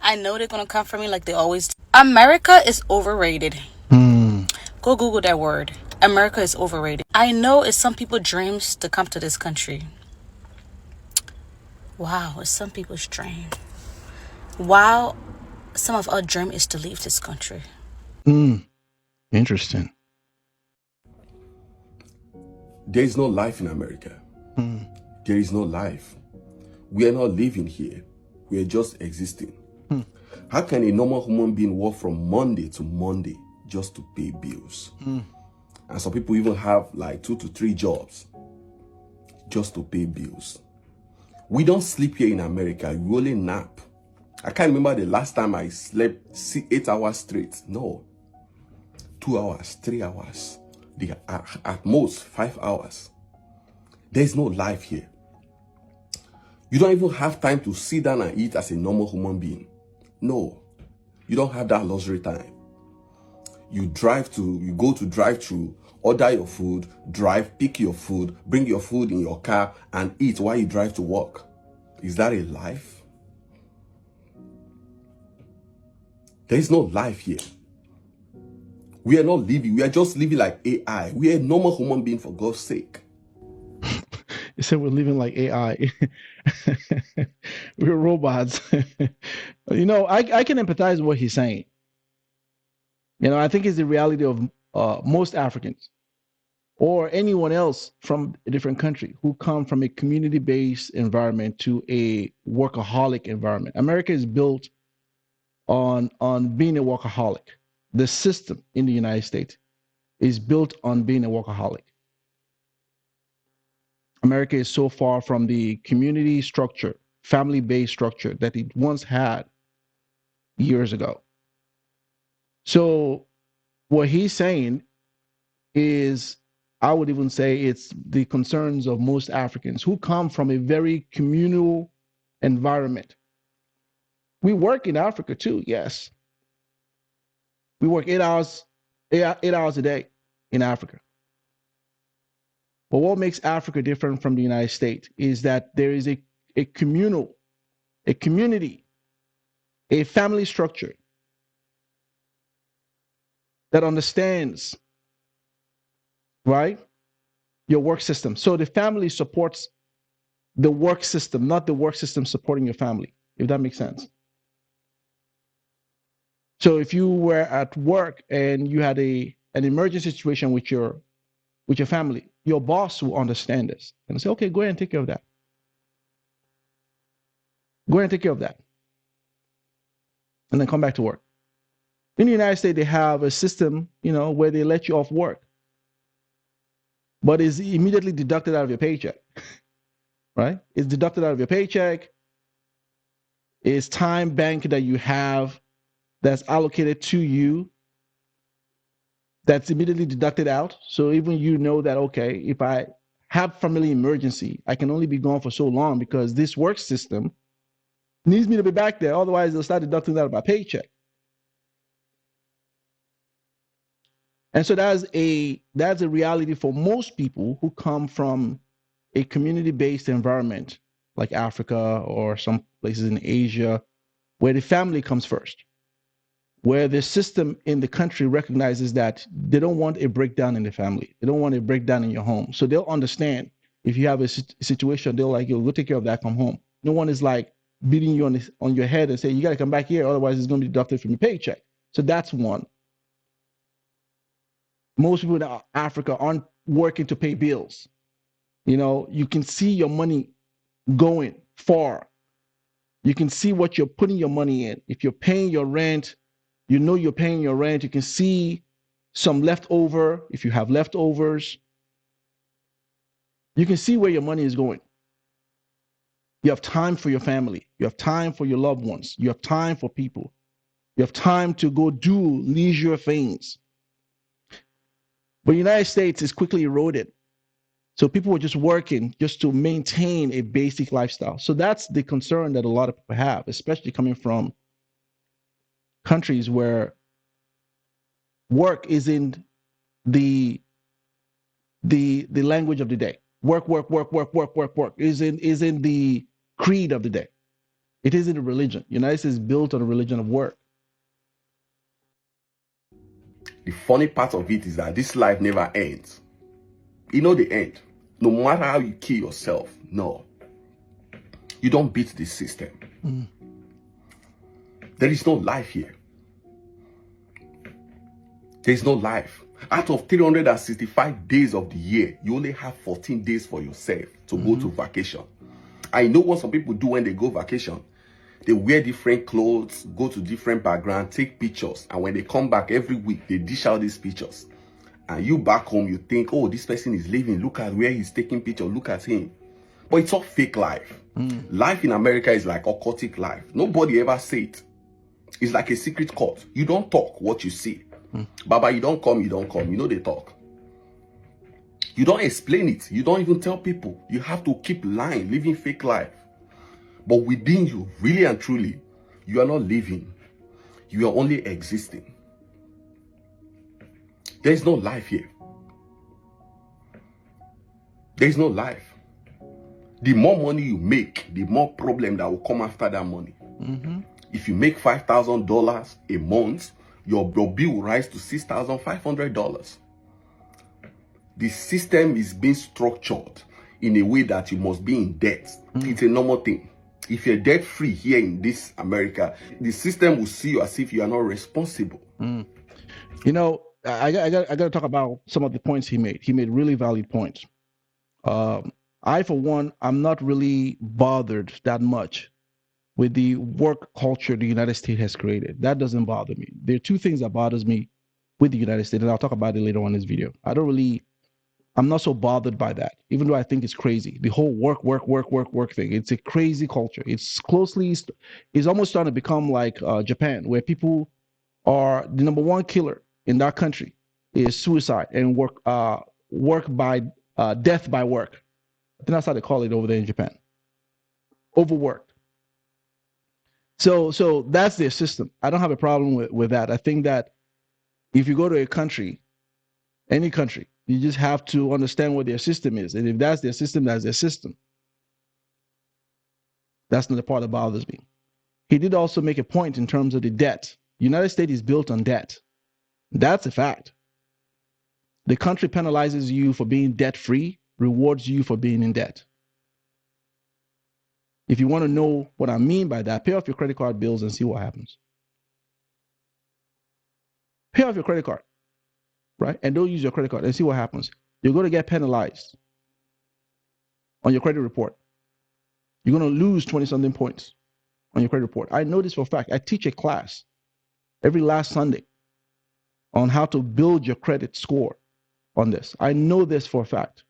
I know they're gonna come for me like they always do. America is overrated. Hmm. Go Google that word. America is overrated. I know it's some people's dreams to come to this country. Wow, it's some people's dream. Wow, some of our dream is to leave this country. Hmm. Interesting. There is no life in America. Hmm. There is no life. We are not living here. We are just existing. Hmm. How can a normal human being work from Monday to Monday just to pay bills? Hmm. And some people even have like 2 to 3 jobs just to pay bills. We don't sleep here in America. We only nap. I can't remember the last time I slept 8 hours straight. No. 2 hours, 3 hours. At most 5 hours. There's no life here. You don't even have time to sit down and eat as a normal human being. No. You don't have that luxury time. You go to drive through, order your food, drive, pick your food, bring your food in your car and eat while you drive to work. Is that a life? There is no life here. We are not living. We are just living like AI. We are normal human beings, for God's sake. You said we're living like AI. We're robots. I can empathize with what he's saying. I think it's the reality of most Africans or anyone else from a different country who come from a community-based environment to a workaholic environment. America is built on being a workaholic. The system in the United States is built on being a workaholic. America is so far from the community structure, family-based structure that it once had years ago. So what he's saying is, I would even say it's the concerns of most Africans who come from a very communal environment. We work in Africa too, yes. We work 8 hours, 8 hours a day in Africa. But what makes Africa different from the United States is that there is a community, a family structure that understands, right, your work system. So the family supports the work system, not the work system supporting your family, if that makes sense. So if you were at work and you had an emergency situation with your family, your boss will understand this and say, okay, go ahead and take care of that. Go ahead and take care of that. And then come back to work. In the United States, they have a system, where they let you off work, but it's immediately deducted out of your paycheck, right? It's deducted out of your paycheck. It's time bank that you have that's allocated to you that's immediately deducted out. So even that, okay, if I have family emergency, I can only be gone for so long because this work system needs me to be back there. Otherwise, they'll start deducting that out of my paycheck. And so that's a reality for most people who come from a community-based environment like Africa or some places in Asia, where the family comes first, where the system in the country recognizes that they don't want a breakdown in the family. They don't want a breakdown in your home. So they'll understand if you have a situation, they'll like, yo, go take care of that, come home. No one is like beating you on your head and say, you got to come back here, otherwise it's going to be deducted from your paycheck. So that's one. Most people in Africa aren't working to pay bills. You can see your money going far. You can see what you're putting your money in. If you're paying your rent, you're paying your rent. You can see some leftover. If you have leftovers, you can see where your money is going. You have time for your family. You have time for your loved ones. You have time for people. You have time to go do leisure things. But the United States is quickly eroded. So people were just working just to maintain a basic lifestyle. So that's the concern that a lot of people have, especially coming from countries where work is in the language of the day. Work is in the creed of the day. It isn't a religion. United States is built on a religion of work. The funny part of it is that this life never ends. You know the end. No matter how you kill yourself, no. You don't beat the system. There is no life here. There is no life. Out of 365 days of the year, you only have 14 days for yourself to go to vacation. I know what some people do when they go vacation. They wear different clothes, go to different backgrounds, take pictures. And when they come back every week, they dish out these pictures. And you back home, you think, oh, this person is living. Look at where he's taking pictures. Look at him. But it's all fake life. Life in America is like occultic life. Nobody ever say it. It's like a secret court. You don't talk what you see. Baba, you don't come, you don't come. You know they talk. You don't explain it. You don't even tell people. You have to keep lying, living fake life. But within you, really and truly, you are not living. You are only existing. There is no life here. There is no life. The more money you make, the more problem that will come after that money. If you make $5,000 a month, your bill will rise to $6,500. The system is being structured in a way that you must be in debt. It's a normal thing. If you're debt free here in this America, the system will see you as if you are not responsible. You know, I got to talk about some of the points he made. He made really valid points. I, for one, I'm not really bothered that much with the work culture the United States has created. That doesn't bother me. There are two things that bothers me with the United States, and I'll talk about it later on in this video. I'm not so bothered by that, even though I think it's crazy. The whole work thing. It's a crazy culture. It's almost starting to become like Japan, where people are, the number one killer in that country is suicide and death by work. I think that's how they call it over there in Japan. Overworked. So that's their system. I don't have a problem with that. I think that if you go to a country, any country, you just have to understand what their system is. And if that's their system, that's their system. That's not the part that bothers me. He did also make a point in terms of the debt. United States is built on debt. That's a fact. The country penalizes you for being debt-free, rewards you for being in debt. If you want to know what I mean by that, pay off your credit card bills and see what happens. Pay off your credit card, right? And don't use your credit card and see what happens. You're going to get penalized on your credit report. You're going to lose 20-something points on your credit report. I know this for a fact. I teach a class every last Sunday on how to build your credit score on this. I know this for a fact.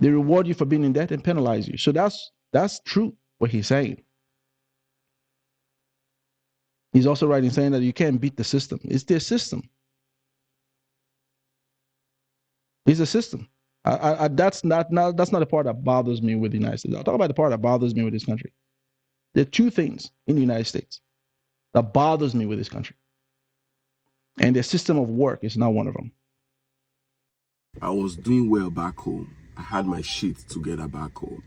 They reward you for being in debt and penalize you. So that's true, what he's saying. He's also right in saying that you can't beat the system. It's their system. It's a system. That's not the part that bothers me with the United States. I'll talk about the part that bothers me with this country. There are two things in the United States that bothers me with this country. And their system of work is not one of them. I was doing well back home. I had my shit together back home.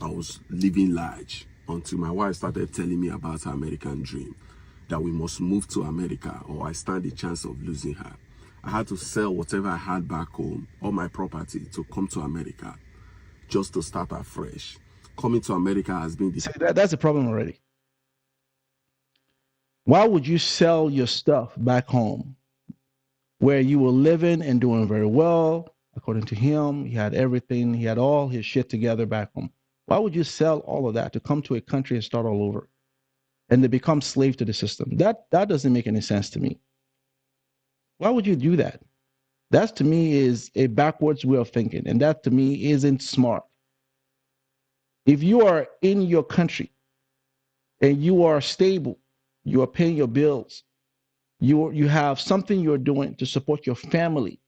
I was living large until my wife started telling me about her American dream, that we must move to America or I stand a chance of losing her. I had to sell whatever I had back home, all my property, to come to America just to start afresh. Coming to America has been... See, that's a problem already. Why would you sell your stuff back home where you were living and doing very well? According to him, he had everything. He had all his shit together back home. Why would you sell all of that to come to a country and start all over and to become slave to the system? That doesn't make any sense to me. Why would you do that? That to me is a backwards way of thinking, and that to me isn't smart. If you are in your country and you are stable, you are paying your bills, you have something you're doing to support your family,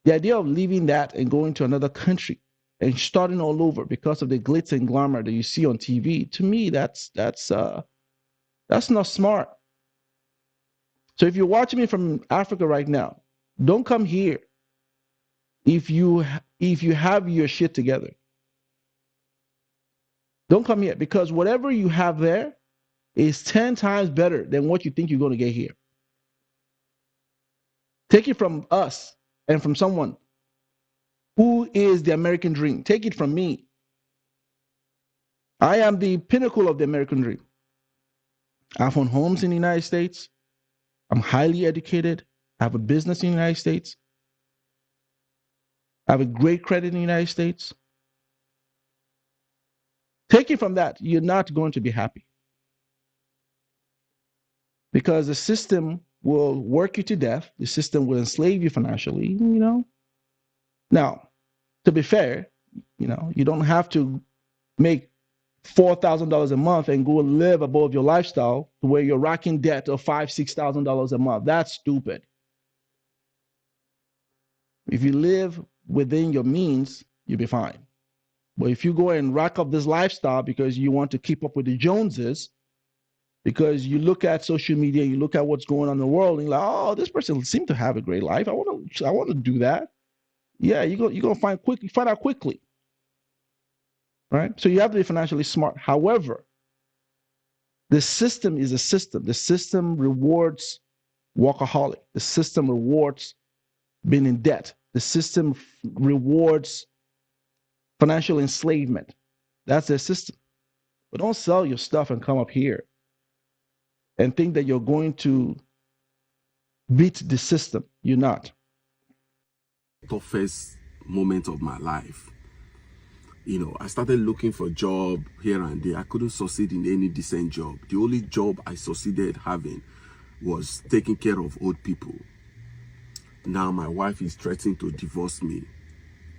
the idea of leaving that and going to another country and starting all over because of the glitz and glamour that you see on TV, to me, that's not smart. So if you're watching me from Africa right now, don't come here if you have your shit together. Don't come here, because whatever you have there is 10 times better than what you think you're going to get here. Take it from us and from someone who is the American dream. Take it from me. I am the pinnacle of the American dream. I've owned homes in the United States. I'm highly educated. I have a business in the United States. I have a great credit in the United States. Take it from that, you're not going to be happy. Because the system will work you to death. The system will enslave you financially, Now, to be fair, you don't have to make $4,000 a month and go live above your lifestyle to where you're racking debt of $5,000-$6,000 a month. That's stupid. If you live within your means, you'll be fine. But if you go and rack up this lifestyle because you want to keep up with the Joneses, because you look at social media, you look at what's going on in the world, and you're like, oh, this person seems to have a great life. I want to do that. Yeah, you're gonna find out quickly. Right? So you have to be financially smart. However, the system is a system. The system rewards workaholic. The system rewards being in debt. The system rewards financial enslavement. That's their system. But don't sell your stuff and come up here and think that you're going to beat the system. You're not. Toughest moment of my life. I started looking for a job here and there. I couldn't succeed in any decent job. The only job I succeeded having was taking care of old people. Now my wife is threatening to divorce me,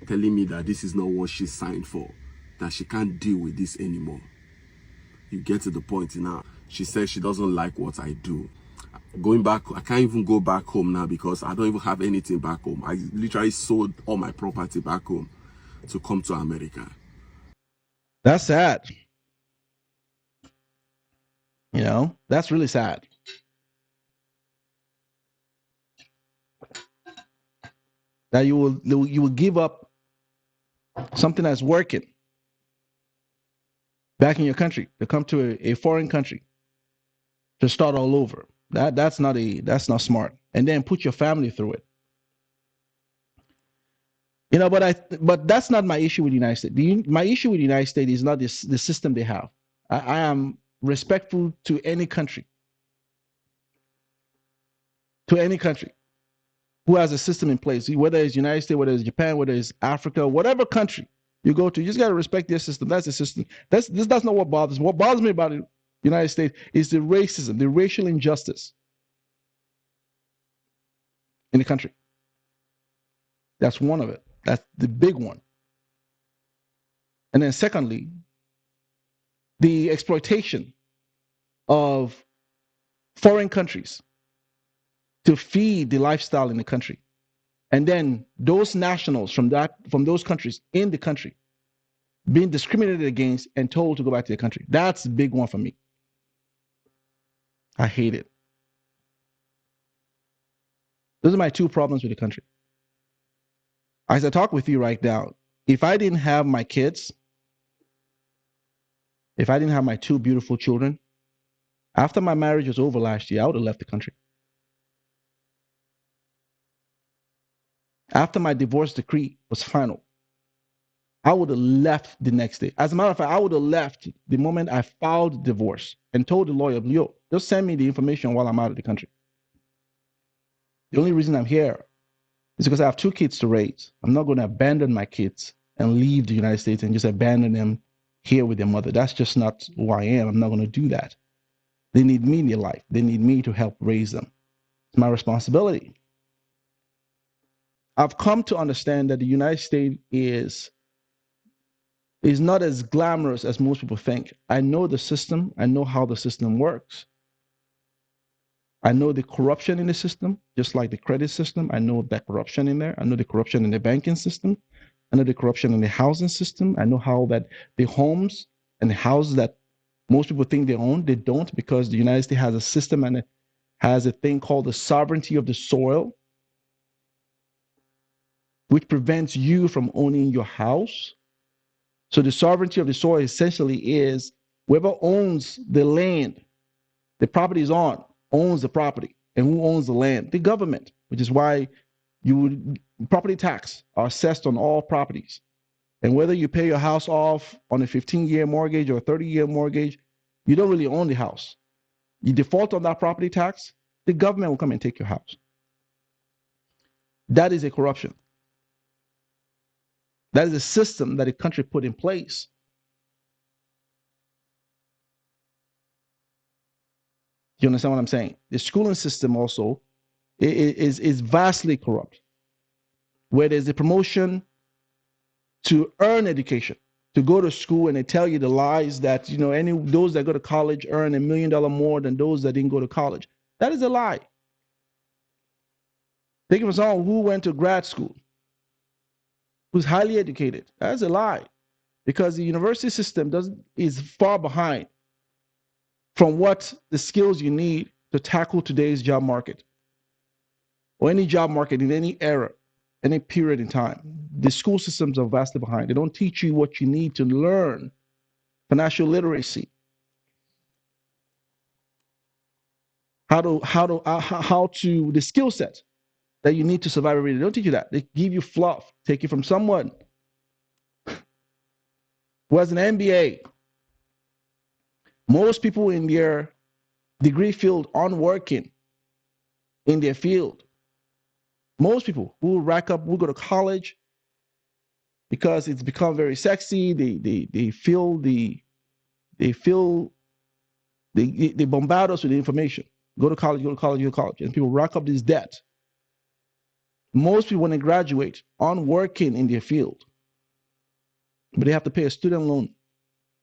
telling me that this is not what she signed for, that she can't deal with this anymore. You get to the point now. She says she doesn't like what I do. Going back, I can't even go back home now because I don't even have anything back home. I literally sold all my property back home to come to America. That's sad. That's really sad. That you will give up something that's working back in your country to come to a foreign country to start all over. That's not smart. And then put your family through it. But that's not my issue with the United States. My issue with the United States is not the system they have. I am respectful to any country. To any country who has a system in place, whether it's United States, whether it's Japan, whether it's Africa, whatever country you go to, you just got to respect their system. That's the system. That's not what bothers me. What bothers me about the United States is the racism, the racial injustice in the country. That's one of it. That's the big one. And then secondly, the exploitation of foreign countries to feed the lifestyle in the country. And then those nationals from those countries in the country being discriminated against and told to go back to their country. That's a big one for me. I hate it. Those are my two problems with the country. As I talk with you right now, if I didn't have my kids, if I didn't have my two beautiful children, after my marriage was over last year, I would have left the country. After my divorce decree was final, I would have left the next day. As a matter of fact, I would have left the moment I filed divorce and told the lawyer, yo, just send me the information while I'm out of the country. The only reason I'm here is because I have two kids to raise. I'm not going to abandon my kids and leave the United States and just abandon them here with their mother. That's just not who I am. I'm not going to do that. They need me in their life. They need me to help raise them. It's my responsibility. I've come to understand that the United States is not as glamorous as most people think. I know the system. I know how the system works. I know the corruption in the system, just like the credit system. I know that corruption in there. I know the corruption in the banking system. I know the corruption in the housing system. I know how that the homes and the houses that most people think they own, they don't, because the United States has a system and it has a thing called the sovereignty of the soil, which prevents you from owning your house So the sovereignty of the soil essentially is whoever owns the land the property is on owns the property. And who owns the land? The government, which is why property tax are assessed on all properties. And whether you pay your house off on a 15-year mortgage or a 30-year mortgage, you don't really own the house. You default on that property tax, the government will come and take your house. That is a corruption. That is a system that a country put in place. You understand what I'm saying? The schooling system also is vastly corrupt, where there's a promotion to earn education, to go to school, and they tell you the lies that those that go to college earn $1 million more than those that didn't go to college. That is a lie. Think of someone who went to grad school, who's highly educated. That's a lie, because the university system is far behind from what the skills you need to tackle today's job market, or any job market in any era, any period in time. The school systems are vastly behind. They don't teach you what you need to learn financial literacy, the skill set that you need to survive every day. They don't teach you that. They give you fluff, take you from someone who has an MBA. Most people in their degree field aren't working in their field. Most people who go to college because it's become very sexy. They bombard us with the information. Go to college, and people rack up this debt. Most people, when they graduate, aren't working in their field, but they have to pay a student loan.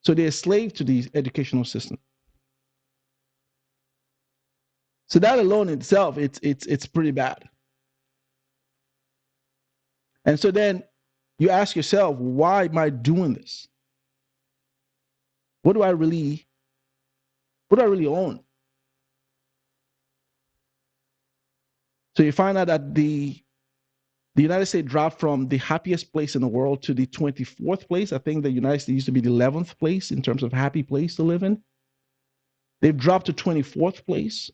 So they're slave to the educational system. So that alone itself, it's pretty bad. And so then you ask yourself, why am I doing this? What do I really own? So you find out that the United States dropped from the happiest place in the world to the 24th place. I think the United States used to be the 11th place in terms of happy place to live in. They've dropped to 24th place.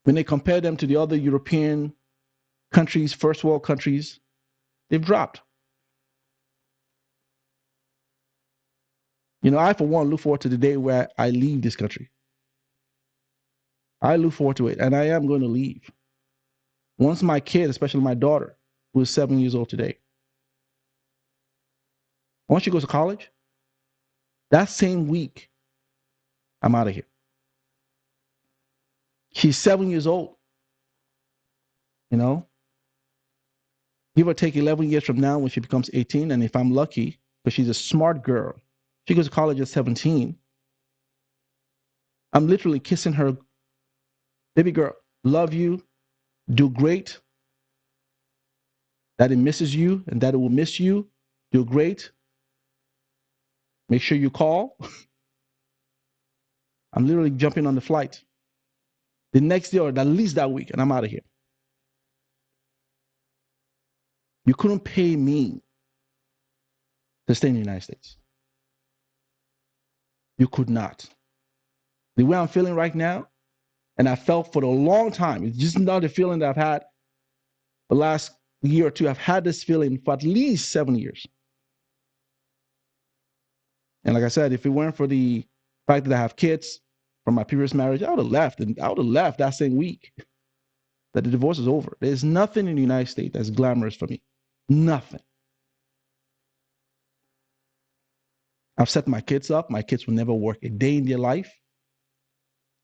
When they compare them to the other European countries, first world countries, they've dropped. I, for one, look forward to the day where I leave this country. I look forward to it, and I am going to leave. Once my kid, especially my daughter, who is 7 years old today, once she goes to college, that same week, I'm out of here. She's 7 years old. Give or take 11 years from now when she becomes 18, and if I'm lucky, because she's a smart girl, she goes to college at 17, I'm literally kissing her. Baby girl, love you, do great. Daddy misses you, and Daddy will miss you. Do great. Make sure you call. I'm literally jumping on the flight the next day, or at least that week, and I'm out of here. You couldn't pay me to stay in the United States. You could not. The way I'm feeling right now, and I felt for a long time, it's just not a feeling that I've had the last year or two. I've had this feeling for at least 7 years. And like I said, if it weren't for the fact that I have kids from my previous marriage, I would have left. And I would have left that same week that the divorce is over. There's nothing in the United States that's glamorous for me. Nothing. I've set my kids up. My kids will never work a day in their life.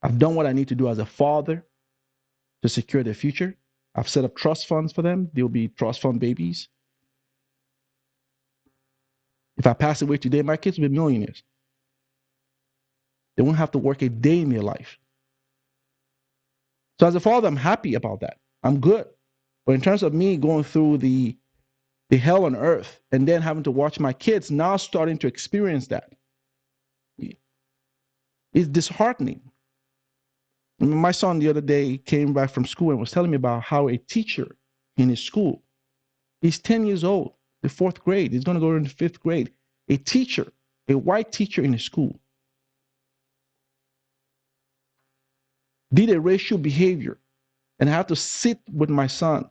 I've done what I need to do as a father to secure their future. I've set up trust funds for them. They'll be trust fund babies. If I pass away today, my kids will be millionaires. They won't have to work a day in their life. So as a father, I'm happy about that. I'm good. But in terms of me going through the hell on earth and then having to watch my kids now starting to experience that, it's disheartening. My son the other day came back from school and was telling me about how a teacher in his school, he's 10 years old. the 4th grade. He's going to go into 5th grade. A teacher, a white teacher in a school, did a racial behavior, and I have to sit with my son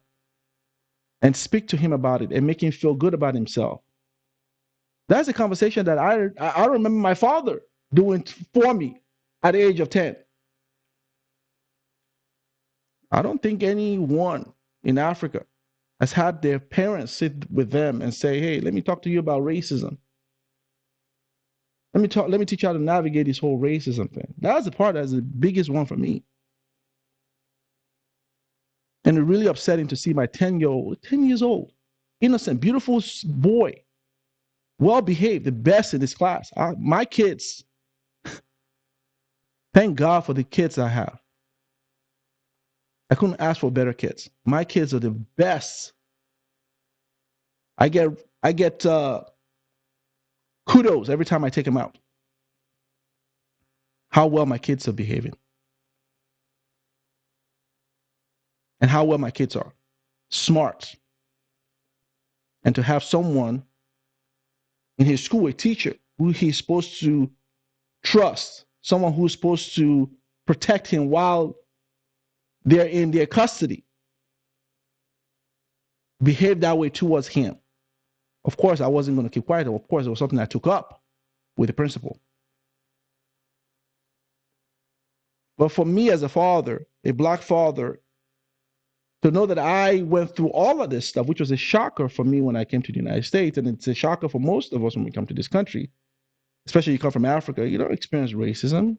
and speak to him about it and make him feel good about himself. That's a conversation that I remember my father doing for me at the age of 10. I don't think anyone in Africa has had their parents sit with them and say, hey, let me talk to you about racism. Let me teach you how to navigate this whole racism thing. That's the part that's the biggest one for me. And it's really upsetting to see my 10 years old, innocent, beautiful boy, well-behaved, the best in his class. My kids, thank God for the kids I have. I couldn't ask for better kids. My kids are the best. I get kudos every time I take them out. How well my kids are behaving. And how well my kids are. Smart. And to have someone in his school, a teacher, who he's supposed to trust, someone who's supposed to protect him while they're in their custody, behave that way towards him. Of course, I wasn't going to keep quiet. Of course, it was something I took up with the principal. But for me as a father, a black father, to know that I went through all of this stuff, which was a shocker for me when I came to the United States, and it's a shocker for most of us when we come to this country, especially you come from Africa, you don't experience racism.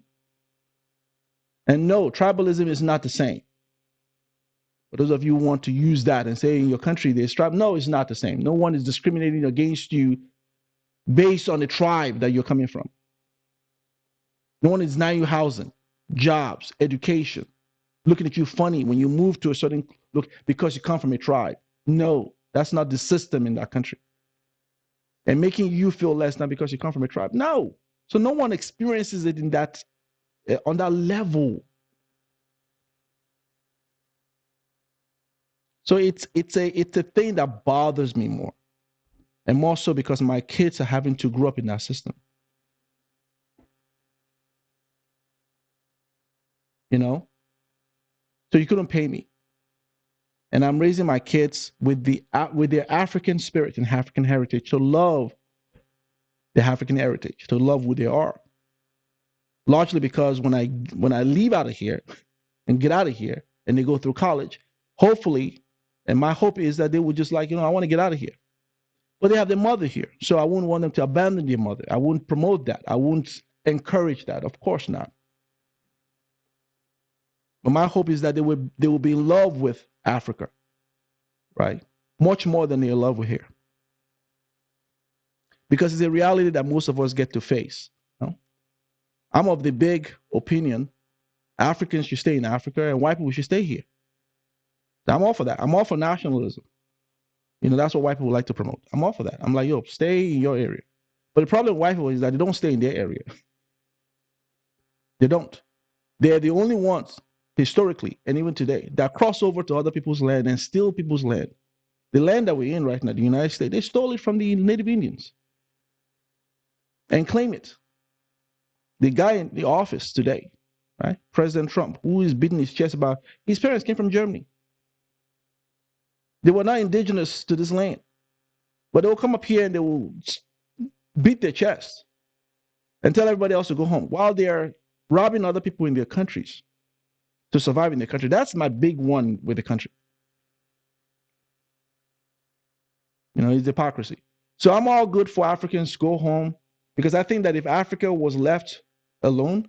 And no, tribalism is not the same. For those of you who want to use that and say in your country there's tribe, no, it's not the same. No one is discriminating against you based on the tribe that you're coming from. No one is denying you housing, jobs, education, looking at you funny when you move to a certain look because you come from a tribe. No, that's not the system in that country. And making you feel less not because you come from a tribe. No. So no one experiences it in that on that level. So it's a thing that bothers me more. And more so because my kids are having to grow up in that system. You know? So you couldn't pay me. And I'm raising my kids with their African spirit and African heritage to love the African heritage, to love who they are. Largely because when I leave out of here and get out of here and they go through college, hopefully, and my hope is that they would just like, I want to get out of here. But they have their mother here. So I wouldn't want them to abandon their mother. I wouldn't promote that. I wouldn't encourage that. Of course not. But my hope is that they will be in love with Africa, right? Much more than they're in love with here. Because it's a reality that most of us get to face. I'm of the big opinion, Africans should stay in Africa and white people should stay here. I'm all for that. I'm all for nationalism. That's what white people like to promote. I'm all for that. I'm like, stay in your area. But the problem with white people is that they don't stay in their area. They don't. They're the only ones, historically, and even today, that cross over to other people's land and steal people's land. The land that we're in right now, the United States, they stole it from the Native Indians and claim it. The guy in the office today, right, President Trump, who is beating his chest about his parents came from Germany. They were not indigenous to this land, but they will come up here and they will beat their chest and tell everybody else to go home while they're robbing other people in their countries to survive in their country. That's my big one with the country. It's hypocrisy. So I'm all good for Africans to go home because I think that if Africa was left alone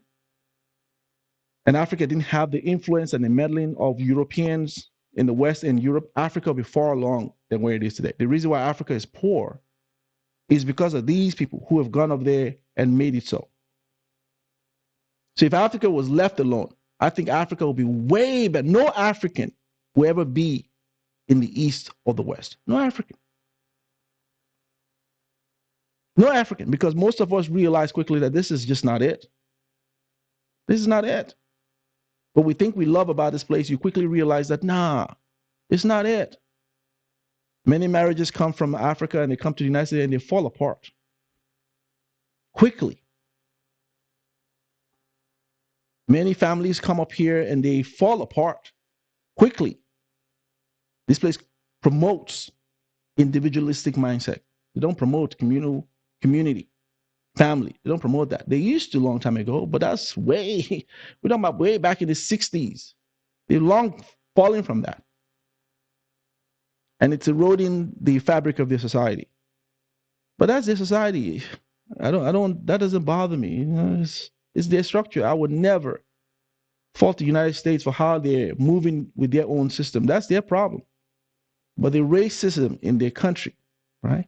and Africa didn't have the influence and the meddling of Europeans in the West and Europe, Africa will be far along than where it is today. The reason why Africa is poor is because of these people who have gone up there and made it so. So if Africa was left alone, I think Africa will be way better. No African will ever be in the East or the West. No African. No African, because most of us realize quickly that this is just not it. This is not it. What we think we love about this place, you quickly realize that, nah, it's not it. Many marriages come from Africa and they come to the United States and they fall apart quickly. Many families come up here and they fall apart quickly. This place promotes individualistic mindset. They don't promote community, family. They don't promote that. They used to a long time ago, but that's we're talking about way back in the 60s. They're long falling from that. And it's eroding the fabric of their society. But that's their society. That doesn't bother me. You know, it's their structure. I would never fault the United States for how they're moving with their own system. That's their problem. But the racism in their country, right,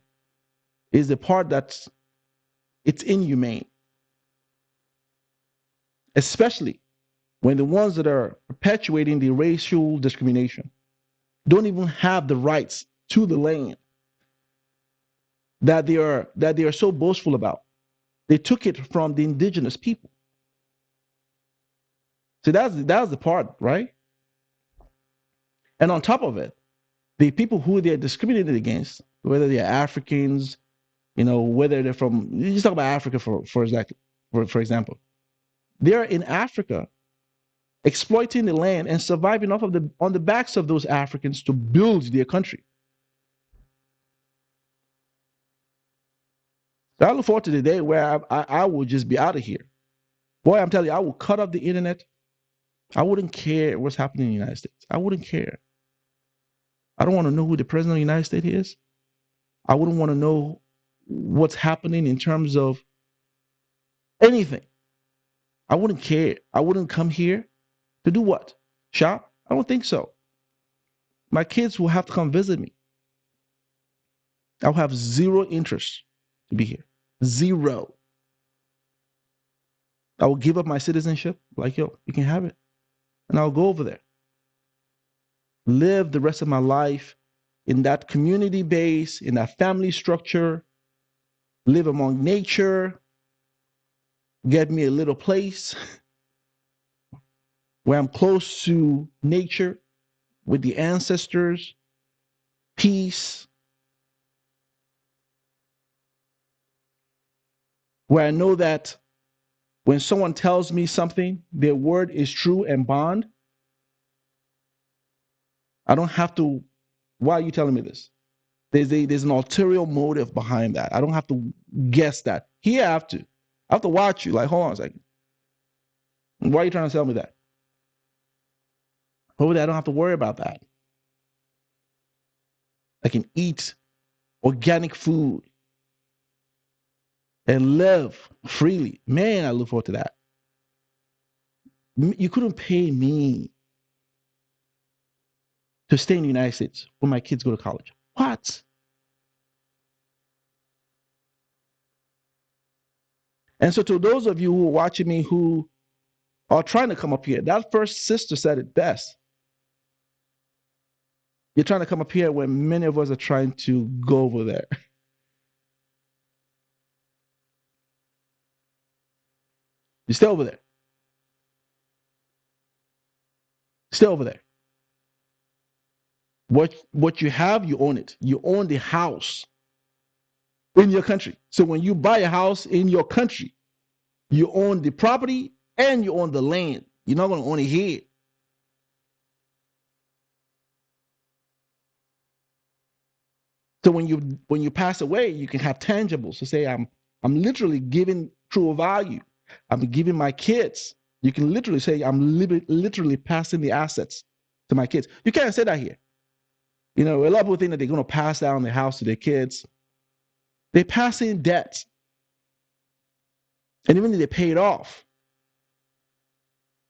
is the part it's inhumane. Especially when the ones that are perpetuating the racial discrimination don't even have the rights to the land that they are so boastful about. They took it from the indigenous people. So that's the part, right? And on top of it, the people who they're discriminated against, whether they're Africans, you know, whether they're from, you just talk about Africa for example, they're in Africa exploiting the land and surviving on the backs of those Africans to build their country. So I look forward to the day where I will just be out of here. Boy, I'm telling you, I will cut off the internet. I wouldn't care what's happening in the United States. I wouldn't care. I don't want to know who the president of the United States is. I wouldn't want to know what's happening in terms of anything. I wouldn't care. I wouldn't come here to do what? Shop? I don't think so. My kids will have to come visit me. I'll have zero interest to be here. Zero. I will give up my citizenship. Like, yo, you can have it. And I'll go over there. Live the rest of my life in that community base, in that family structure. Live among nature. Get me a little place where I'm close to nature with the ancestors. Peace. Where I know that when someone tells me something, their word is true and bond. I don't have to, why are you telling me this? There's an ulterior motive behind that. I don't have to guess that. Here I have to watch you. Like, hold on a second. Why are you trying to tell me that? Over there, I don't have to worry about that. I can eat organic food and live freely. Man, I look forward to that. You couldn't pay me to stay in the United States when my kids go to college. What? And so to those of you who are watching me who are trying to come up here, that first sister said it best. You're trying to come up here when many of us are trying to go over there. You stay over there. Stay over there. What you have, you own it. You own the house in your country. So when you buy a house in your country, you own the property and you own the land. You're not going to own it here. So when you pass away, you can have tangibles. So say I'm literally giving true value. I'm giving my kids. You can literally say I'm literally passing the assets to my kids. You can't say that here. You know, a lot of people think that they're going to pass down the house to their kids. They pass in debt. And even if they pay it off,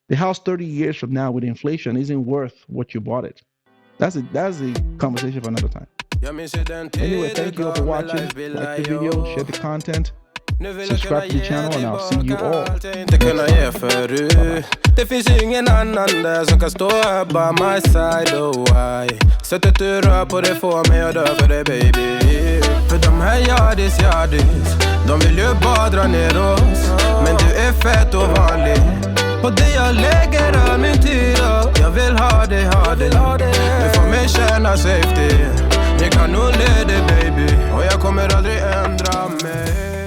the house 30 years from now with inflation isn't worth what you bought it. That's a conversation for another time. Anyway, thank you all for watching. Like the video, share the content. Subscribe to the channel and I'll see you all. Det finns ingen annan där som kan stå här by my side, oh why. Sättet du rör på det får mig att dö för dig baby. För de här yardis, de vill ju bara dra ner oss. Men du är fett och vanlig. Och det jag lägger all min tid och jag vill ha dig. Du får mig känna safety. det kan nog leda baby. Och jag kommer aldrig ändra mig.